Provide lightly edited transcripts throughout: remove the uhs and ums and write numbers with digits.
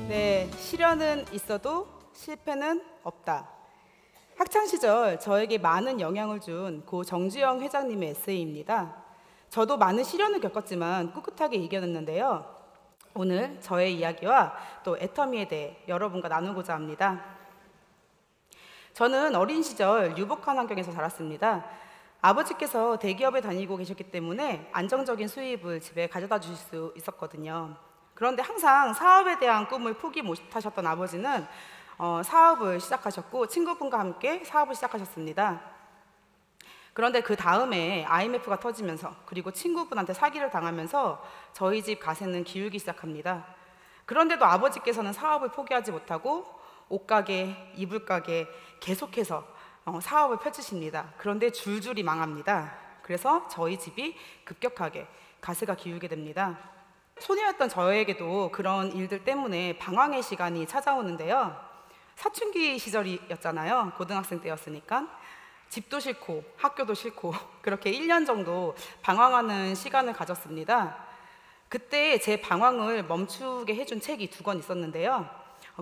네, 시련은 있어도 실패는 없다. 학창시절 저에게 많은 영향을 준 고 정주영 회장님의 에세이입니다. 저도 많은 시련을 겪었지만 꿋꿋하게 이겨냈는데요. 오늘 저의 이야기와 또 애터미에 대해 여러분과 나누고자 합니다. 저는 어린 시절 유복한 환경에서 자랐습니다. 아버지께서 대기업에 다니고 계셨기 때문에 안정적인 수입을 집에 가져다 주실 수 있었거든요. 그런데 항상 사업에 대한 꿈을 포기 못하셨던 아버지는 사업을 시작하셨고 친구분과 함께 사업을 시작하셨습니다. 그런데 그 다음에 IMF가 터지면서 그리고 친구분한테 사기를 당하면서 저희 집 가세는 기울기 시작합니다. 그런데도 아버지께서는 사업을 포기하지 못하고 옷가게, 이불가게 계속해서 사업을 펼치십니다. 그런데 줄줄이 망합니다. 그래서 저희 집이 급격하게 가세가 기울게 됩니다. 소녀였던 저에게도 그런 일들 때문에 방황의 시간이 찾아오는데요. 사춘기 시절이었잖아요. 고등학생 때였으니까. 집도 싫고 학교도 싫고 그렇게 1년 정도 방황하는 시간을 가졌습니다. 그때 제 방황을 멈추게 해준 책이 2권 있었는데요.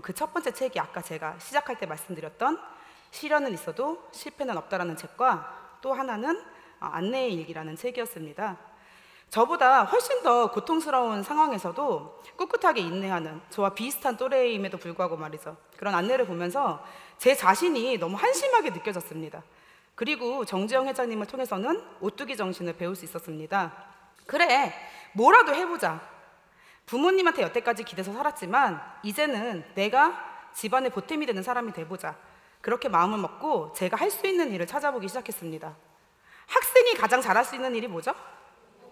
그 첫 번째 책이 아까 제가 시작할 때 말씀드렸던 시련은 있어도 실패는 없다라는 책과 또 하나는 안내의 일기라는 책이었습니다. 저보다 훨씬 더 고통스러운 상황에서도 꿋꿋하게 인내하는 저와 비슷한 또래임에도 불구하고 말이죠. 그런 안내를 보면서 제 자신이 너무 한심하게 느껴졌습니다. 그리고 정주영 회장님을 통해서는 오뚜기 정신을 배울 수 있었습니다. 그래, 뭐라도 해보자. 부모님한테 여태까지 기대서 살았지만 이제는 내가 집안의 보탬이 되는 사람이 돼보자. 그렇게 마음을 먹고 제가 할 수 있는 일을 찾아보기 시작했습니다. 학생이 가장 잘할 수 있는 일이 뭐죠?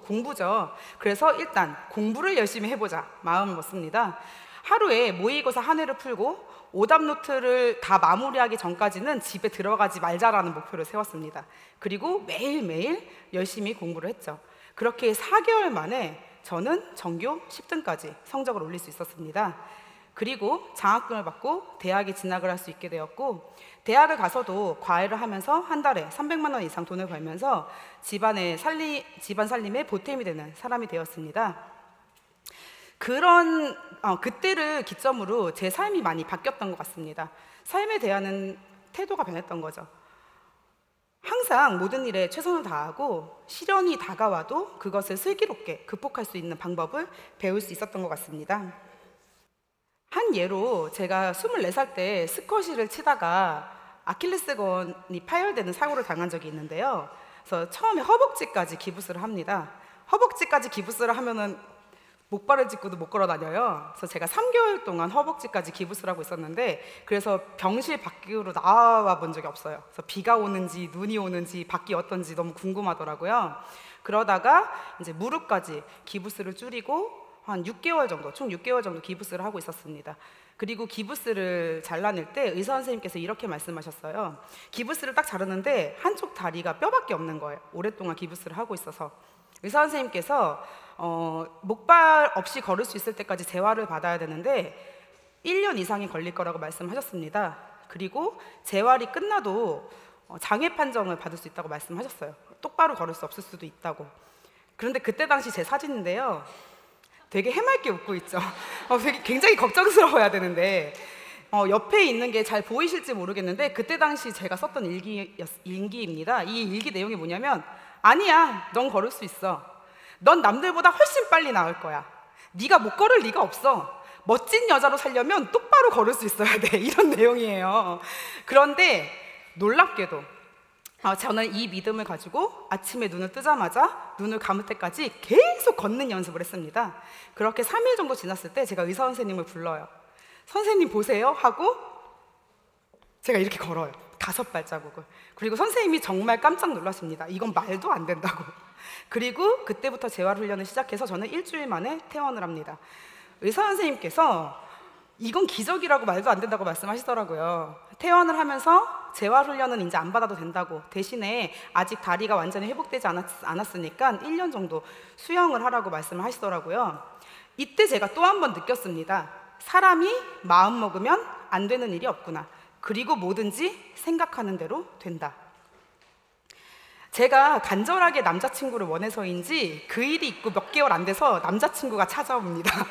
공부죠. 그래서 일단 공부를 열심히 해보자 마음을 먹습니다. 하루에 모의고사 한 회를 풀고 오답 노트를 다 마무리하기 전까지는 집에 들어가지 말자라는 목표를 세웠습니다. 그리고 매일매일 열심히 공부를 했죠. 그렇게 4개월 만에 저는 전교 10등까지 성적을 올릴 수 있었습니다. 그리고 장학금을 받고 대학에 진학을 할 수 있게 되었고, 대학을 가서도 과외를 하면서 한 달에 300만 원 이상 돈을 벌면서 집안 살림에 보탬이 되는 사람이 되었습니다. 그때를 기점으로 제 삶이 많이 바뀌었던 것 같습니다. 삶에 대한 태도가 변했던 거죠. 항상 모든 일에 최선을 다하고 시련이 다가와도 그것을 슬기롭게 극복할 수 있는 방법을 배울 수 있었던 것 같습니다. 한 예로 제가 24살 때 스쿼시를 치다가 아킬레스건이 파열되는 사고를 당한 적이 있는데요. 그래서 처음에 허벅지까지 기부스를 합니다. 허벅지까지 기부스를 하면은 목발을 짚고도 못 걸어 다녀요. 그래서 제가 3개월 동안 허벅지까지 기부스를 하고 있었는데, 그래서 병실 밖으로 나와 본 적이 없어요. 그래서 비가 오는지 눈이 오는지 밖이 어떤지 너무 궁금하더라고요. 그러다가 이제 무릎까지 기부스를 줄이고 한 6개월 정도, 총 6개월 정도 기부스를 하고 있었습니다. 그리고 기부스를 잘라낼 때 의사 선생님께서 이렇게 말씀하셨어요. 기부스를 딱 자르는데 한쪽 다리가 뼈밖에 없는 거예요. 오랫동안 기부스를 하고 있어서. 의사 선생님께서 목발 없이 걸을 수 있을 때까지 재활을 받아야 되는데 1년 이상이 걸릴 거라고 말씀하셨습니다. 그리고 재활이 끝나도 장애 판정을 받을 수 있다고 말씀하셨어요. 똑바로 걸을 수 없을 수도 있다고. 그런데 그때 당시 제 사진인데요. 되게 해맑게 웃고 있죠. 되게 굉장히 걱정스러워야 되는데 옆에 있는 게 잘 보이실지 모르겠는데 그때 당시 제가 썼던 일기입니다. 이 일기 내용이 뭐냐면, 아니야, 넌 걸을 수 있어. 넌 남들보다 훨씬 빨리 나을 거야. 네가 못 걸을 리가 없어. 멋진 여자로 살려면 똑바로 걸을 수 있어야 돼. 이런 내용이에요. 그런데 놀랍게도 저는 이 믿음을 가지고 아침에 눈을 뜨자마자 눈을 감을 때까지 계속 걷는 연습을 했습니다. 그렇게 3일 정도 지났을 때 제가 의사 선생님을 불러요. 선생님 보세요 하고 제가 이렇게 걸어요. 5발자국을. 그리고 선생님이 정말 깜짝 놀라십니다. 이건 말도 안 된다고. 그리고 그때부터 재활 훈련을 시작해서 저는 일주일 만에 퇴원을 합니다. 의사 선생님께서 이건 기적이라고 말도 안 된다고 말씀하시더라고요. 퇴원을 하면서 재활 훈련은 이제 안 받아도 된다고, 대신에 아직 다리가 완전히 회복되지 않았으니까 1년 정도 수영을 하라고 말씀을 하시더라고요. 이때 제가 또 한 번 느꼈습니다. 사람이 마음 먹으면 안 되는 일이 없구나. 그리고 뭐든지 생각하는 대로 된다. 제가 간절하게 남자친구를 원해서인지 그 일이 있고 몇 개월 안 돼서 남자친구가 찾아옵니다.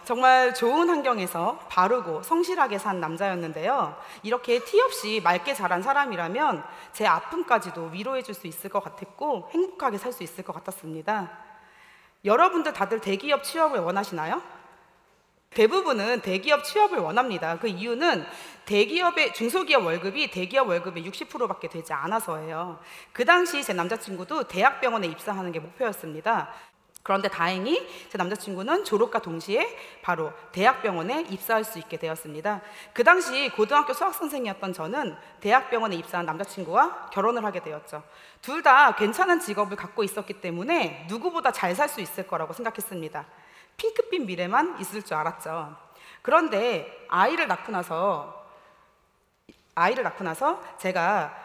정말 좋은 환경에서 바르고 성실하게 산 남자였는데요. 이렇게 티 없이 맑게 자란 사람이라면 제 아픔까지도 위로해 줄 수 있을 것 같았고 행복하게 살 수 있을 것 같았습니다. 여러분들 다들 대기업 취업을 원하시나요? 대부분은 대기업 취업을 원합니다. 그 이유는 중소기업 월급이 대기업 월급의 60%밖에 되지 않아서예요. 그 당시 제 남자친구도 대학병원에 입사하는 게 목표였습니다. 그런데 다행히 제 남자친구는 졸업과 동시에 바로 대학병원에 입사할 수 있게 되었습니다. 그 당시 고등학교 수학선생이었던 저는 대학병원에 입사한 남자친구와 결혼을 하게 되었죠. 둘 다 괜찮은 직업을 갖고 있었기 때문에 누구보다 잘 살 수 있을 거라고 생각했습니다. 핑크빛 미래만 있을 줄 알았죠. 그런데 아이를 낳고 나서 제가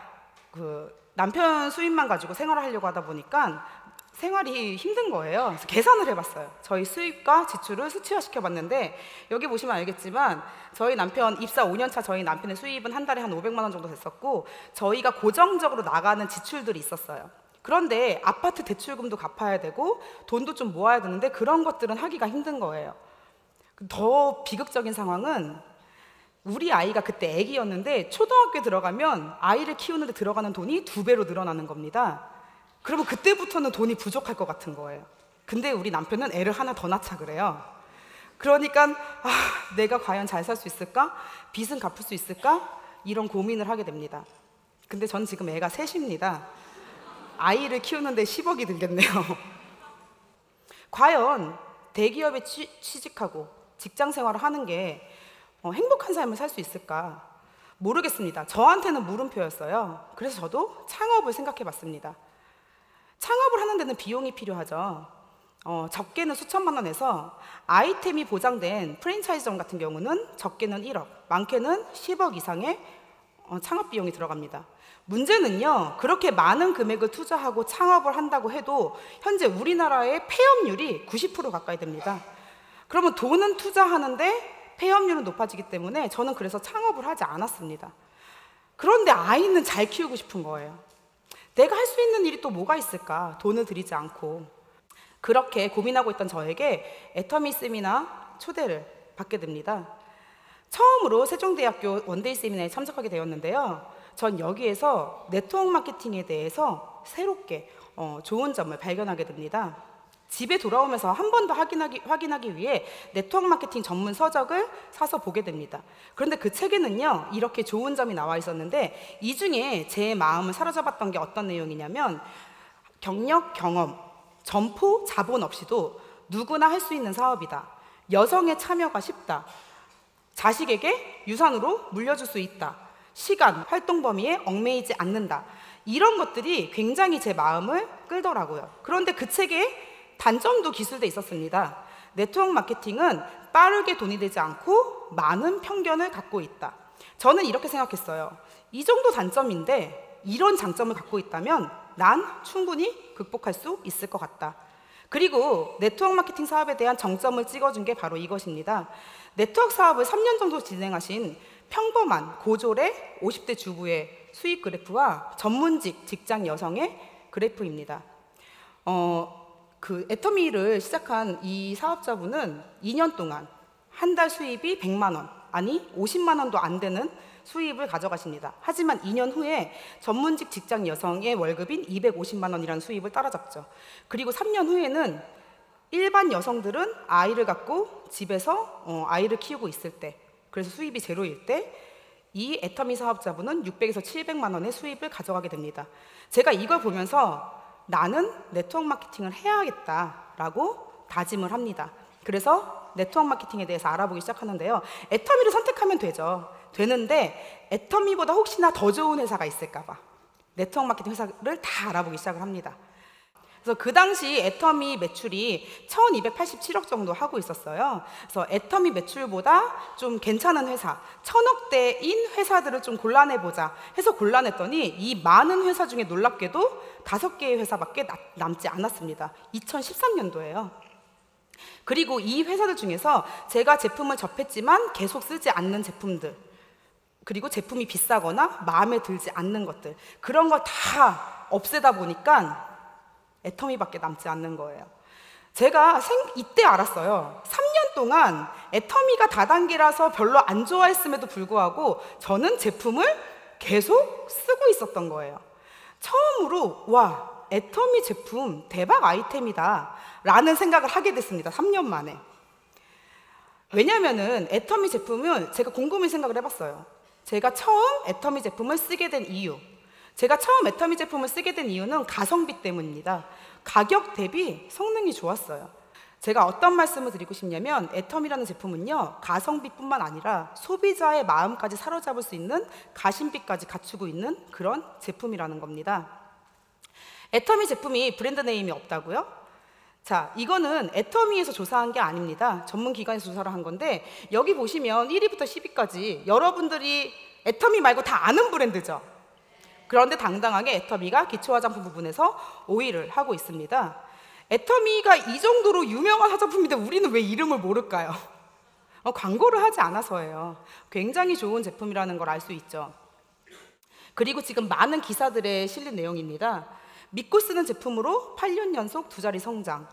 남편 수입만 가지고 생활을 하려고 하다 보니까 생활이 힘든 거예요. 그래서 계산을 해봤어요. 저희 수입과 지출을 수치화시켜 봤는데 여기 보시면 알겠지만 저희 남편 입사 5년 차 저희 남편의 수입은 한 달에 한 500만 원 정도 됐었고 저희가 고정적으로 나가는 지출들이 있었어요. 그런데 아파트 대출금도 갚아야 되고 돈도 좀 모아야 되는데 그런 것들은 하기가 힘든 거예요. 더 비극적인 상황은 우리 아이가 그때 아기였는데 초등학교에 들어가면 아이를 키우는데 들어가는 돈이 2배로 늘어나는 겁니다. 그러면 그때부터는 돈이 부족할 것 같은 거예요. 근데 우리 남편은 애를 하나 더 낳자 그래요. 그러니까 내가 과연 잘 살 수 있을까? 빚은 갚을 수 있을까? 이런 고민을 하게 됩니다. 근데 전 지금 애가 셋입니다. 아이를 키우는데 10억이 들겠네요. 과연 대기업에 취직하고 직장 생활을 하는 게 행복한 삶을 살 수 있을까? 모르겠습니다. 저한테는 물음표였어요. 그래서 저도 창업을 생각해 봤습니다. 창업을 하는 데는 비용이 필요하죠. 적게는 수천만 원에서 아이템이 보장된 프랜차이즈점 같은 경우는 적게는 1억, 많게는 10억 이상의 창업 비용이 들어갑니다. 문제는요, 그렇게 많은 금액을 투자하고 창업을 한다고 해도 현재 우리나라의 폐업률이 90% 가까이 됩니다. 그러면 돈은 투자하는데 폐업률은 높아지기 때문에 저는 그래서 창업을 하지 않았습니다. 그런데 아이는 잘 키우고 싶은 거예요. 내가 할 수 있는 일이 또 뭐가 있을까? 돈을 들이지 않고. 그렇게 고민하고 있던 저에게 애터미 세미나 초대를 받게 됩니다. 처음으로 세종대학교 원데이 세미나에 참석하게 되었는데요. 전 여기에서 네트워크 마케팅에 대해서 새롭게 좋은 점을 발견하게 됩니다. 집에 돌아오면서 한 번 더 확인하기 위해 네트워크 마케팅 전문 서적을 사서 보게 됩니다. 그런데 그 책에는요, 이렇게 좋은 점이 나와 있었는데 이 중에 제 마음을 사로잡았던 게 어떤 내용이냐면 경력, 경험, 점포, 자본 없이도 누구나 할 수 있는 사업이다. 여성의 참여가 쉽다. 자식에게 유산으로 물려줄 수 있다. 시간, 활동 범위에 얽매이지 않는다. 이런 것들이 굉장히 제 마음을 끌더라고요. 그런데 그 책에 단점도 기술돼 있었습니다. 네트워크 마케팅은 빠르게 돈이 되지 않고 많은 편견을 갖고 있다. 저는 이렇게 생각했어요. 이 정도 단점인데 이런 장점을 갖고 있다면 난 충분히 극복할 수 있을 것 같다. 그리고 네트워크 마케팅 사업에 대한 정점을 찍어준 게 바로 이것입니다. 네트워크 사업을 3년 정도 진행하신 평범한 고졸의 50대 주부의 수익 그래프와 전문직 직장 여성의 그래프입니다. 그 애터미를 시작한 이 사업자분은 2년 동안 한 달 수입이 100만 원, 아니 50만 원도 안 되는 수입을 가져가십니다. 하지만 2년 후에 전문직 직장 여성의 월급인 250만 원이라는 수입을 따라잡죠. 그리고 3년 후에는 일반 여성들은 아이를 갖고 집에서 아이를 키우고 있을 때, 그래서 수입이 제로일 때 이 애터미 사업자분은 600에서 700만 원의 수입을 가져가게 됩니다. 제가 이걸 보면서 나는 네트워크 마케팅을 해야겠다라고 다짐을 합니다. 그래서 네트워크 마케팅에 대해서 알아보기 시작하는데요. 애터미를 선택하면 되는데 애터미보다 혹시나 더 좋은 회사가 있을까 봐 네트워크 마케팅 회사를 다 알아보기 시작을 합니다. 그래서 그 당시 애터미 매출이 1287억 정도 하고 있었어요. 그래서 애터미 매출보다 좀 괜찮은 회사, 1000억대인 회사들을 좀 골라내보자 해서 골라냈더니 이 많은 회사 중에 놀랍게도 5개의 회사밖에 남지 않았습니다. 2013년도예요. 그리고 이 회사들 중에서 제가 제품을 접했지만 계속 쓰지 않는 제품들, 그리고 제품이 비싸거나 마음에 들지 않는 것들, 그런 거 다 없애다 보니까 애터미밖에 남지 않는 거예요. 제가 이때 알았어요. 3년 동안 애터미가 다단계라서 별로 안 좋아했음에도 불구하고 저는 제품을 계속 쓰고 있었던 거예요. 처음으로 와, 애터미 제품 대박 아이템이다 라는 생각을 하게 됐습니다. 3년 만에. 왜냐면은 애터미 제품을 제가 곰곰이 생각을 해봤어요. 제가 처음 애터미 제품을 쓰게 된 이유, 제가 처음 애터미 제품을 쓰게 된 이유는 가성비 때문입니다. 가격 대비 성능이 좋았어요. 제가 어떤 말씀을 드리고 싶냐면 애터미라는 제품은요, 가성비뿐만 아니라 소비자의 마음까지 사로잡을 수 있는 가심비까지 갖추고 있는 그런 제품이라는 겁니다. 애터미 제품이 브랜드 네임이 없다고요? 자, 이거는 애터미에서 조사한 게 아닙니다. 전문 기관에서 조사를 한 건데, 여기 보시면 1위부터 10위까지 여러분들이 애터미 말고 다 아는 브랜드죠. 그런데 당당하게 애터미가 기초 화장품 부분에서 5위를 하고 있습니다. 애터미가 이 정도로 유명한 화장품인데 우리는 왜 이름을 모를까요? 광고를 하지 않아서예요. 굉장히 좋은 제품이라는 걸 알 수 있죠. 그리고 지금 많은 기사들에 실린 내용입니다. 믿고 쓰는 제품으로 8년 연속 2자리 성장,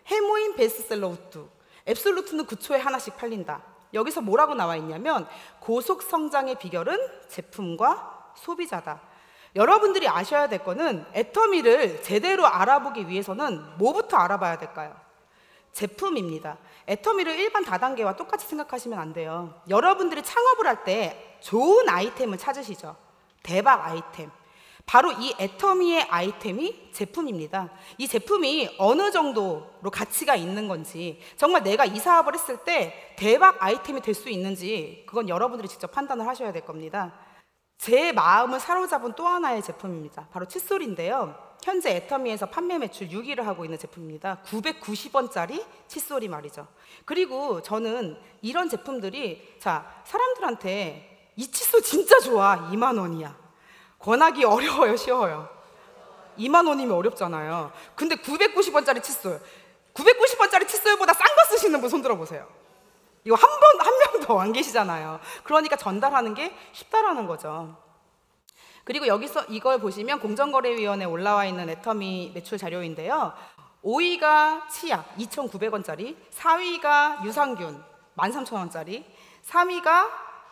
해모인 베스트셀러 우뚜, 앱솔루트는 9초에 하나씩 팔린다. 여기서 뭐라고 나와 있냐면 고속 성장의 비결은 제품과 소비자다. 여러분들이 아셔야 될 거는 애터미를 제대로 알아보기 위해서는 뭐부터 알아봐야 될까요? 제품입니다. 애터미를 일반 다단계와 똑같이 생각하시면 안 돼요. 여러분들이 창업을 할 때 좋은 아이템을 찾으시죠. 대박 아이템. 바로 이 애터미의 아이템이 제품입니다. 이 제품이 어느 정도로 가치가 있는 건지, 정말 내가 이 사업을 했을 때 대박 아이템이 될 수 있는지, 그건 여러분들이 직접 판단을 하셔야 될 겁니다. 제 마음을 사로잡은 또 하나의 제품입니다. 바로 칫솔인데요. 현재 애터미에서 판매 매출 6위를 하고 있는 제품입니다. 990원짜리 칫솔이 말이죠. 그리고 저는 이런 제품들이, 자, 사람들한테 이 칫솔 진짜 좋아, 2만 원이야. 권하기 어려워요, 쉬워요? 2만 원이면 어렵잖아요. 근데 990원짜리 칫솔, 990원짜리 칫솔보다 싼 거 쓰시는 분 손 들어보세요. 이거 한 명 더 안 계시잖아요. 그러니까 전달하는 게 쉽다라는 거죠. 그리고 여기서 이걸 보시면 공정거래위원회에 올라와 있는 애터미 매출 자료인데요. 5위가 치약 2,900원짜리, 4위가 유산균 13,000원짜리,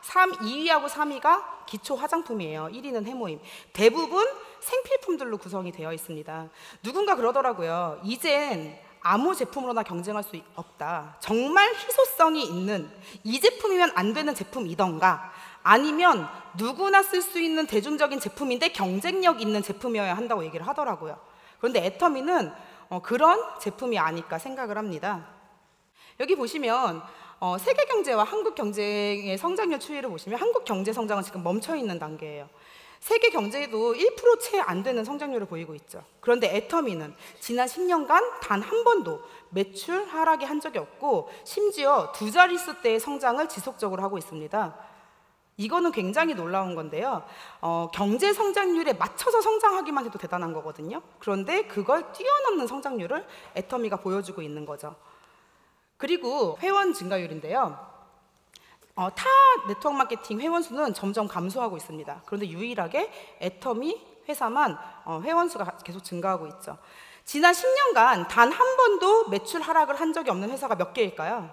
2위하고 3위가 기초 화장품이에요. 1위는 해모임. 대부분 생필품들로 구성이 되어 있습니다. 누군가 그러더라고요. 이젠 아무 제품으로나 경쟁할 수 없다. 정말 희소성이 있는 이 제품이면 안 되는 제품이던가, 아니면 누구나 쓸 수 있는 대중적인 제품인데 경쟁력 있는 제품이어야 한다고 얘기를 하더라고요. 그런데 애터미는 그런 제품이 아닐까 생각을 합니다. 여기 보시면 세계 경제와 한국 경제의 성장률 추이를 보시면 한국 경제 성장은 지금 멈춰 있는 단계예요. 세계 경제에도 1% 채 안 되는 성장률을 보이고 있죠. 그런데 애터미는 지난 10년간 단 한 번도 매출 하락이 한 적이 없고, 심지어 2자릿수대의 성장을 지속적으로 하고 있습니다. 이거는 굉장히 놀라운 건데요. 경제 성장률에 맞춰서 성장하기만 해도 대단한 거거든요. 그런데 그걸 뛰어넘는 성장률을 애터미가 보여주고 있는 거죠. 그리고 회원 증가율인데요. 타 네트워크 마케팅 회원 수는 점점 감소하고 있습니다. 그런데 유일하게 애터미 회사만 회원 수가 계속 증가하고 있죠. 지난 10년간 단 한 번도 매출 하락을 한 적이 없는 회사가 몇 개일까요?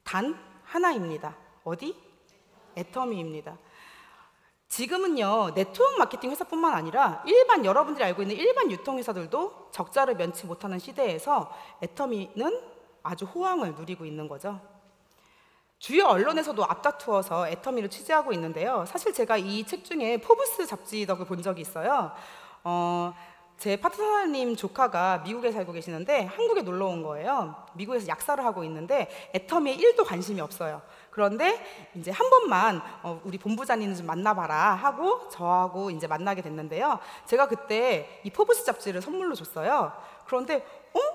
단 하나입니다. 어디? 애터미입니다. 지금은요, 네트워크 마케팅 회사뿐만 아니라 일반, 여러분들이 알고 있는 일반 유통회사들도 적자를 면치 못하는 시대에서 애터미는 아주 호황을 누리고 있는 거죠. 주요 언론에서도 앞다투어서 애터미를 취재하고 있는데요. 사실 제가 이 책 중에 포브스 잡지 덕을 본 적이 있어요. 제 파트너님 조카가 미국에 살고 계시는데 한국에 놀러 온 거예요. 미국에서 약사를 하고 있는데 애터미에 1도 관심이 없어요. 그런데 이제 한 번만 우리 본부장님 좀 만나봐라 하고 저하고 이제 만나게 됐는데요. 제가 그때 이 포브스 잡지를 선물로 줬어요. 그런데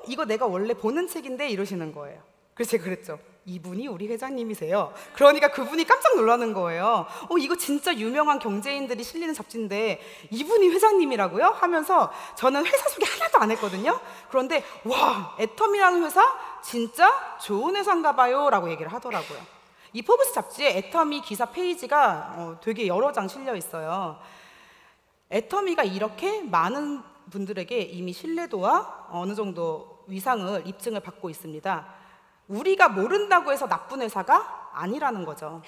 이거 내가 원래 보는 책인데 이러시는 거예요. 그래서 제가 그랬죠. 이분이 우리 회장님이세요. 그러니까 그분이 깜짝 놀라는 거예요. 이거 진짜 유명한 경제인들이 실리는 잡지인데 이분이 회장님이라고요? 하면서 저는 회사 소개 하나도 안 했거든요. 그런데 와, 애터미라는 회사 진짜 좋은 회사인가 봐요 라고 얘기를 하더라고요. 이 포브스 잡지에 애터미 기사 페이지가 되게 여러 장 실려 있어요. 애터미가 이렇게 많은 분들에게 이미 신뢰도와 어느 정도 위상을 입증을 받고 있습니다. 우리가 모른다고 해서 나쁜 회사가 아니라는 거죠.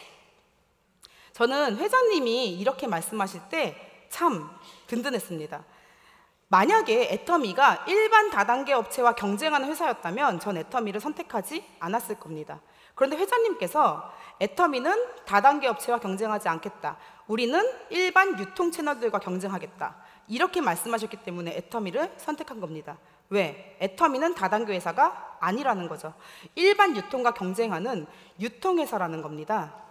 저는 회장님이 이렇게 말씀하실 때 참 든든했습니다. 만약에 애터미가 일반 다단계 업체와 경쟁하는 회사였다면 전 애터미를 선택하지 않았을 겁니다. 그런데 회장님께서 애터미는 다단계 업체와 경쟁하지 않겠다. 우리는 일반 유통 채널들과 경쟁하겠다. 이렇게 말씀하셨기 때문에 애터미를 선택한 겁니다. 왜? 애터미는 다단계 회사가 아니라는 거죠. 일반 유통과 경쟁하는 유통회사라는 겁니다.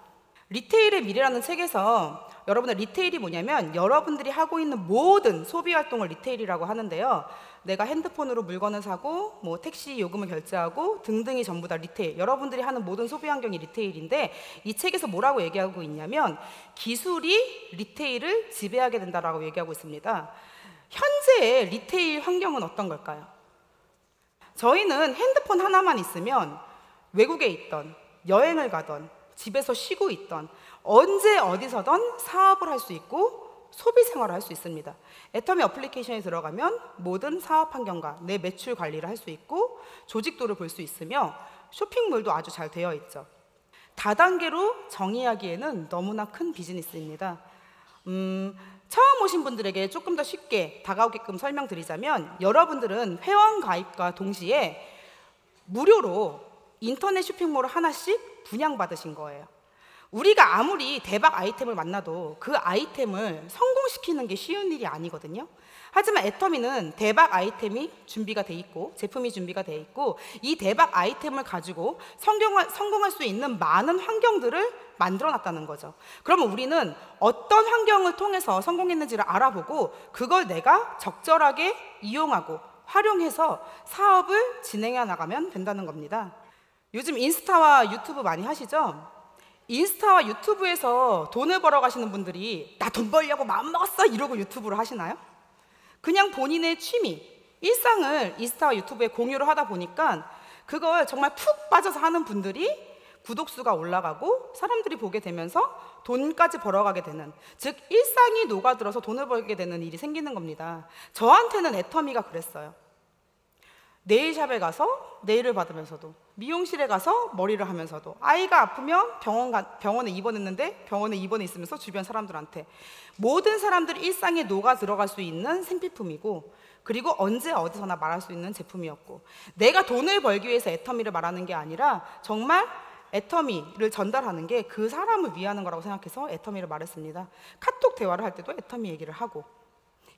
리테일의 미래라는 책에서 여러분의 리테일이 뭐냐면 여러분들이 하고 있는 모든 소비 활동을 리테일이라고 하는데요. 내가 핸드폰으로 물건을 사고 뭐 택시 요금을 결제하고 등등이 전부 다 리테일. 여러분들이 하는 모든 소비 환경이 리테일인데 이 책에서 뭐라고 얘기하고 있냐면 기술이 리테일을 지배하게 된다라고 얘기하고 있습니다. 현재의 리테일 환경은 어떤 걸까요? 저희는 핸드폰 하나만 있으면 외국에 있던 여행을 가던 집에서 쉬고 있던 언제 어디서든 사업을 할 수 있고 소비 생활을 할 수 있습니다. 애터미 어플리케이션에 들어가면 모든 사업 환경과 내 매출 관리를 할 수 있고 조직도를 볼 수 있으며 쇼핑몰도 아주 잘 되어 있죠. 다단계로 정의하기에는 너무나 큰 비즈니스입니다. 처음 오신 분들에게 조금 더 쉽게 다가오게끔 설명드리자면 여러분들은 회원 가입과 동시에 무료로 인터넷 쇼핑몰을 하나씩 분양받으신 거예요. 우리가 아무리 대박 아이템을 만나도 그 아이템을 성공시키는 게 쉬운 일이 아니거든요. 하지만 애터미는 대박 아이템이 준비가 돼 있고 제품이 준비가 돼 있고 이 대박 아이템을 가지고 성공할 수 있는 많은 환경들을 만들어 놨다는 거죠. 그러면 우리는 어떤 환경을 통해서 성공했는지를 알아보고 그걸 내가 적절하게 이용하고 활용해서 사업을 진행해 나가면 된다는 겁니다. 요즘 인스타와 유튜브 많이 하시죠? 인스타와 유튜브에서 돈을 벌어 가시는 분들이 나 돈 벌려고 마음먹었어 이러고 유튜브를 하시나요? 그냥 본인의 취미, 일상을 인스타와 유튜브에 공유를 하다 보니까 그걸 정말 푹 빠져서 하는 분들이 구독수가 올라가고 사람들이 보게 되면서 돈까지 벌어가게 되는, 즉 일상이 녹아들어서 돈을 벌게 되는 일이 생기는 겁니다. 저한테는 애터미가 그랬어요. 네일샵에 가서 네일을 받으면서도 미용실에 가서 머리를 하면서도 아이가 아프면 병원에 입원했는데 병원에 입원해 있으면서 주변 사람들한테 모든 사람들이 일상에 녹아 들어갈 수 있는 생필품이고 그리고 언제 어디서나 말할 수 있는 제품이었고 내가 돈을 벌기 위해서 애터미를 말하는 게 아니라 정말 애터미를 전달하는 게 그 사람을 위하는 거라고 생각해서 애터미를 말했습니다. 카톡 대화를 할 때도 애터미 얘기를 하고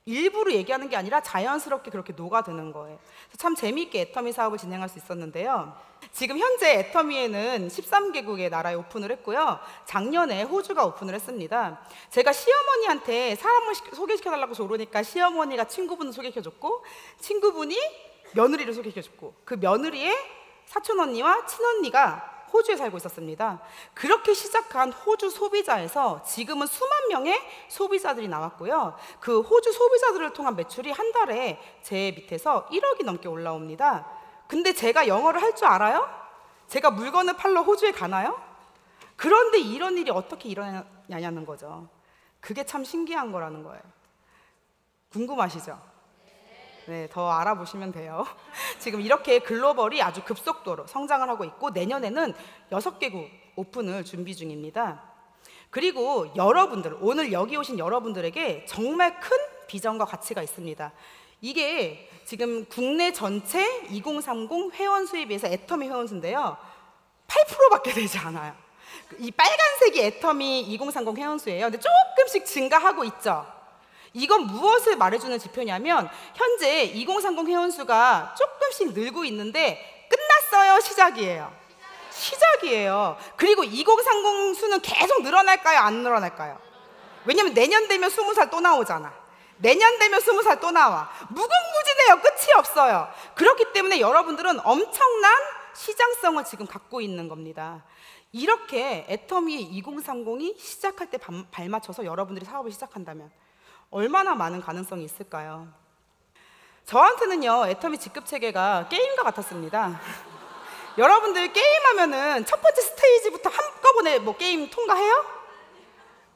일부러 얘기하는 게 아니라 자연스럽게 그렇게 녹아드는 거예요. 참 재미있게 애터미 사업을 진행할 수 있었는데요. 지금 현재 애터미에는 13개국의 나라에 오픈을 했고요. 작년에 호주가 오픈을 했습니다. 제가 시어머니한테 사람을 소개시켜달라고 조르니까 시어머니가 친구분을 소개시켜줬고 친구분이 며느리를 소개시켜줬고 그 며느리의 사촌언니와 친언니가 호주에 살고 있었습니다. 그렇게 시작한 호주 소비자에서 지금은 수만 명의 소비자들이 나왔고요. 그 호주 소비자들을 통한 매출이 한 달에 제 밑에서 1억이 넘게 올라옵니다. 근데 제가 영어를 할 줄 알아요? 제가 물건을 팔러 호주에 가나요? 그런데 이런 일이 어떻게 일어나냐는 거죠. 그게 참 신기한 거라는 거예요. 궁금하시죠? 네, 더 알아보시면 돼요. 지금 이렇게 글로벌이 아주 급속도로 성장을 하고 있고 내년에는 6개국 오픈을 준비 중입니다. 그리고 여러분들, 오늘 여기 오신 여러분들에게 정말 큰 비전과 가치가 있습니다. 이게 지금 국내 전체 2030 회원 수에 비해서 애터미 회원 수인데요. 8%밖에 되지 않아요. 이 빨간색이 애터미 2030 회원 수예요. 근데 조금씩 증가하고 있죠. 이건 무엇을 말해주는 지표냐면 현재 2030 회원수가 조금씩 늘고 있는데 끝났어요? 시작이에요? 시작이에요. 그리고 2030 수는 계속 늘어날까요? 안 늘어날까요? 왜냐면 내년 되면 20살 또 나오잖아. 내년 되면 20살 또 나와. 무궁무진해요. 끝이 없어요. 그렇기 때문에 여러분들은 엄청난 시장성을 지금 갖고 있는 겁니다. 이렇게 애터미 2030이 시작할 때 발맞춰서 여러분들이 사업을 시작한다면 얼마나 많은 가능성이 있을까요? 저한테는요 애터미 직급체계가 게임과 같았습니다. 여러분들 게임하면은 첫 번째 스테이지부터 한꺼번에 뭐 게임 통과해요?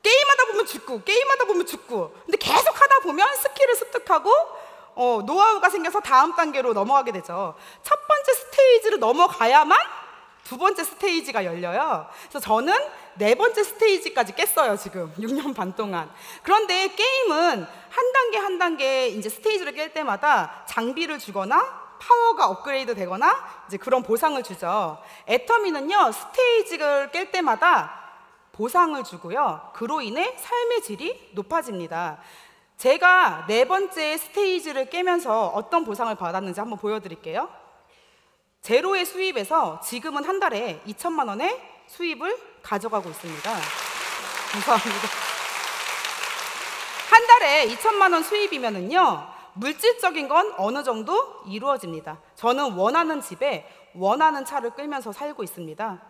게임하다 보면 죽고 게임하다 보면 죽고 근데 계속 하다 보면 스킬을 습득하고 노하우가 생겨서 다음 단계로 넘어가게 되죠. 첫 번째 스테이지를 넘어가야만 두 번째 스테이지가 열려요. 그래서 저는 네 번째 스테이지까지 깼어요, 지금 6년 반 동안. 그런데 게임은 한 단계 한 단계 이제 스테이지를 깰 때마다 장비를 주거나 파워가 업그레이드 되거나 이제 그런 보상을 주죠. 애터미는요, 스테이지를 깰 때마다 보상을 주고요. 그로 인해 삶의 질이 높아집니다. 제가 네 번째 스테이지를 깨면서 어떤 보상을 받았는지 한번 보여드릴게요. 제로의 수입에서 지금은 한 달에 2천만 원의 수입을 가져가고 있습니다. 감사합니다. 한 달에 2천만 원 수입이면은요, 물질적인 건 어느 정도 이루어집니다. 저는 원하는 집에 원하는 차를 끌면서 살고 있습니다.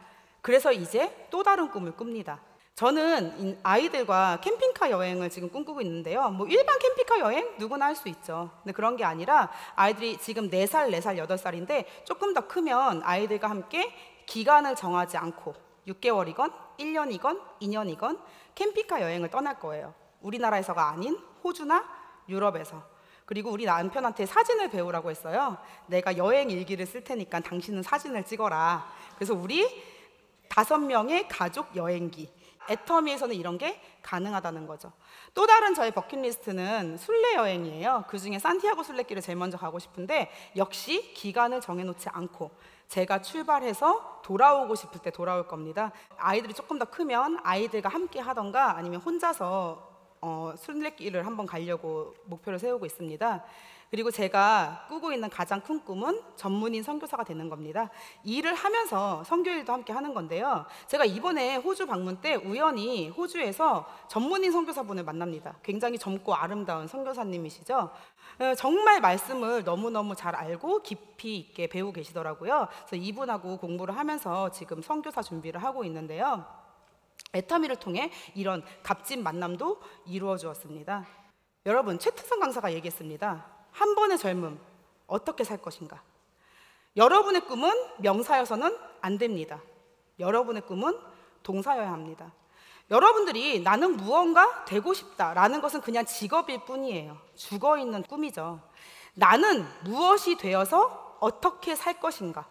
그래서 이제 또 다른 꿈을 꿉니다. 저는 아이들과 캠핑카 여행을 지금 꿈꾸고 있는데요. 뭐 일반 캠핑카 여행 누구나 할 수 있죠. 근데 그런 게 아니라 아이들이 지금 4살, 4살, 8살인데 조금 더 크면 아이들과 함께 기간을 정하지 않고 6개월이건 1년이건 2년이건 캠핑카 여행을 떠날 거예요. 우리나라에서가 아닌 호주나 유럽에서. 그리고 우리 남편한테 사진을 배우라고 했어요. 내가 여행 일기를 쓸 테니까 당신은 사진을 찍어라. 그래서 우리 5명의 가족 여행기. 애터미에서는 이런 게 가능하다는 거죠. 또 다른 저의 버킷리스트는 순례 여행이에요. 그중에 산티아고 순례길을 제일 먼저 가고 싶은데 역시 기간을 정해놓지 않고 제가 출발해서 돌아오고 싶을 때 돌아올 겁니다. 아이들이 조금 더 크면 아이들과 함께 하던가 아니면 혼자서 순례길을 한번 가려고 목표를 세우고 있습니다. 그리고 제가 꾸고 있는 가장 큰 꿈은 전문인 선교사가 되는 겁니다. 일을 하면서 선교일도 함께 하는 건데요. 제가 이번에 호주 방문 때 우연히 호주에서 전문인 선교사분을 만납니다. 굉장히 젊고 아름다운 선교사님이시죠. 정말 말씀을 너무너무 잘 알고 깊이 있게 배우고 계시더라고요. 그래서 이분하고 공부를 하면서 지금 선교사 준비를 하고 있는데요. 애터미를 통해 이런 값진 만남도 이루어 주었습니다. 여러분, 최태성 강사가 얘기했습니다. 한 번의 젊음, 어떻게 살 것인가? 여러분의 꿈은 명사여서는 안 됩니다. 여러분의 꿈은 동사여야 합니다. 여러분들이 나는 무언가 되고 싶다라는 것은 그냥 직업일 뿐이에요. 죽어있는 꿈이죠. 나는 무엇이 되어서 어떻게 살 것인가?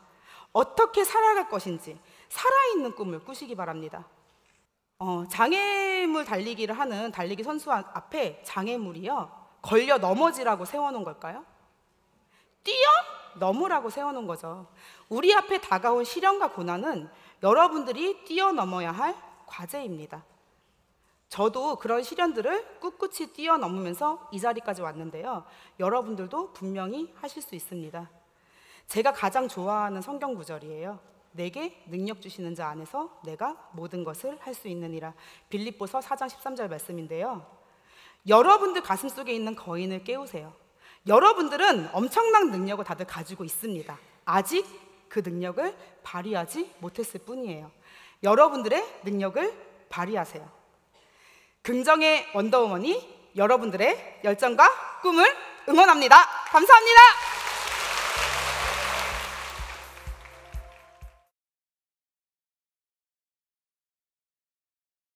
어떻게 살아갈 것인지 살아있는 꿈을 꾸시기 바랍니다. 장애물 달리기를 하는 달리기 선수 앞에 장애물이요, 걸려 넘어지라고 세워놓은 걸까요? 뛰어넘으라고 세워놓은 거죠. 우리 앞에 다가온 시련과 고난은 여러분들이 뛰어넘어야 할 과제입니다. 저도 그런 시련들을 꿋꿋이 뛰어넘으면서 이 자리까지 왔는데요. 여러분들도 분명히 하실 수 있습니다. 제가 가장 좋아하는 성경 구절이에요. 내게 능력 주시는 자 안에서 내가 모든 것을 할 수 있느니라. 빌립보서 4장 13절 말씀인데요. 여러분들 가슴속에 있는 거인을 깨우세요. 여러분들은 엄청난 능력을 다들 가지고 있습니다. 아직 그 능력을 발휘하지 못했을 뿐이에요. 여러분들의 능력을 발휘하세요. 긍정의 원더우먼이 여러분들의 열정과 꿈을 응원합니다. 감사합니다.